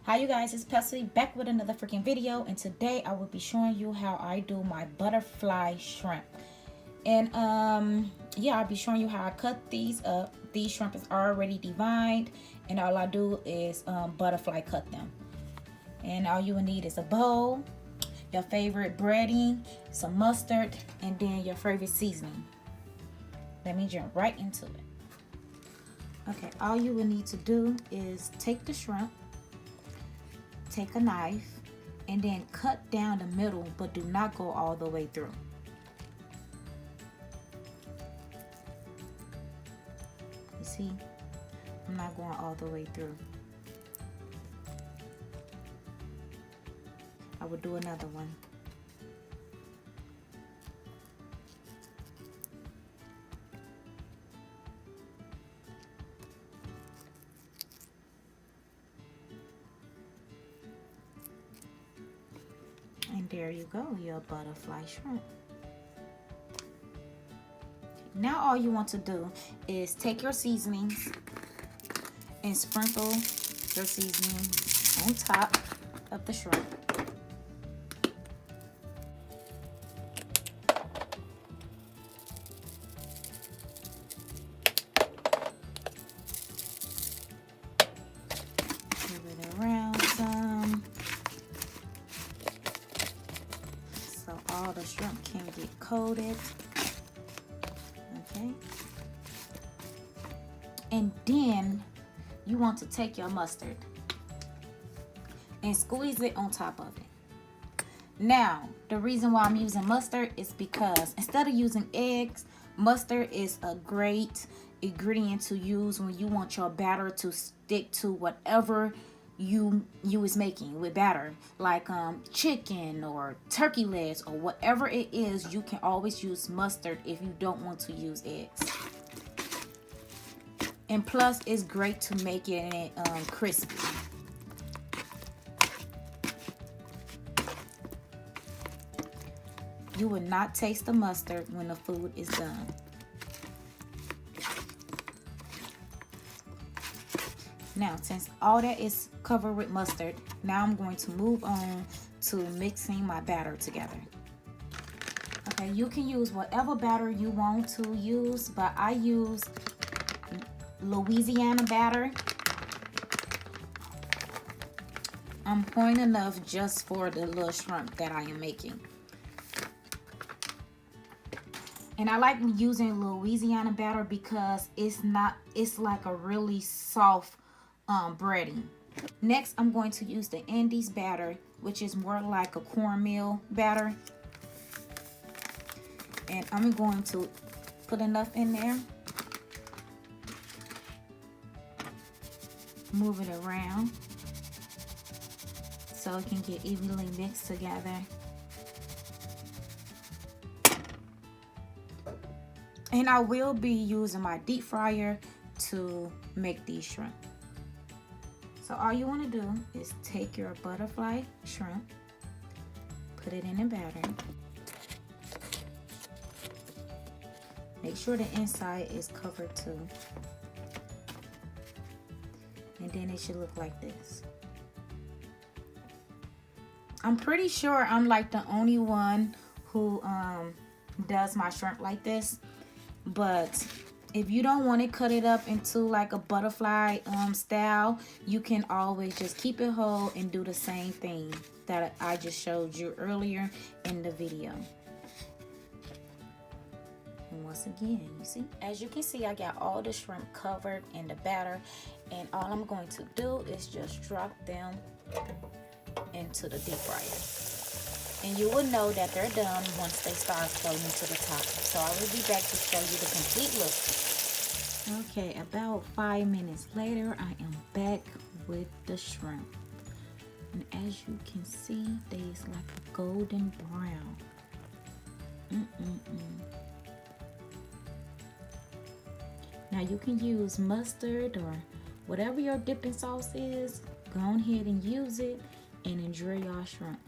Hi you guys, it's Pessy back with another freaking video, and today I will be showing you how I do my butterfly shrimp. And yeah, I'll be showing you how I cut these up. These shrimp is already divined, and all I do is butterfly cut them. And all you will need is a bowl, your favorite breading, some mustard, and then your favorite seasoning. Let me jump right into it. Okay, all you will need to do is take the shrimp, take a knife, and then cut down the middle, but do not go all the way through. You see, I'm not going all the way through. I will do another one. And there you go, your butterfly shrimp. Now all you want to do is take your seasonings and sprinkle your seasoning on top of the shrimp. Move it around some so all the shrimp can get coated. Okay. And then you want to take your mustard and squeeze it on top of it. Now, the reason why I'm using mustard is because instead of using eggs, mustard is a great ingredient to use when you want your batter to stick to whatever you is making with batter, like chicken or turkey legs or whatever it is. You can always use mustard if you don't want to use eggs. And plus, it's great to make it crispy. You will not taste the mustard when the food is done. Now, since all that is covered with mustard, now I'm going to move on to mixing my batter together. Okay, you can use whatever batter you want to use, but I use Louisiana batter. I'm pouring enough just for the little shrimp that I am making. And I like using Louisiana batter because it's like a really soft breading. Next, I'm going to use the Andes batter, which is more like a cornmeal batter. And I'm going to put enough in there. Move it around so it can get evenly mixed together. And I will be using my deep fryer to make these shrimp. So all you want to do is take your butterfly shrimp, put it in the batter. Make sure the inside is covered too. And then it should look like this. I'm pretty sure I'm like the only one who does my shrimp like this. But if you don't want to cut it up into like a butterfly style, you can always just keep it whole and do the same thing that I just showed you earlier in the video. And once again, you see, as you can see, I got all the shrimp covered in the batter, and all I'm going to do is just drop them into the deep fryer. And you will know that they're done once they start floating to the top. So I will be back to show you the complete look. Okay, about 5 minutes later, I am back with the shrimp. And as you can see, they is like a golden brown. Now you can use mustard or whatever your dipping sauce is. Go ahead and use it and enjoy your shrimp.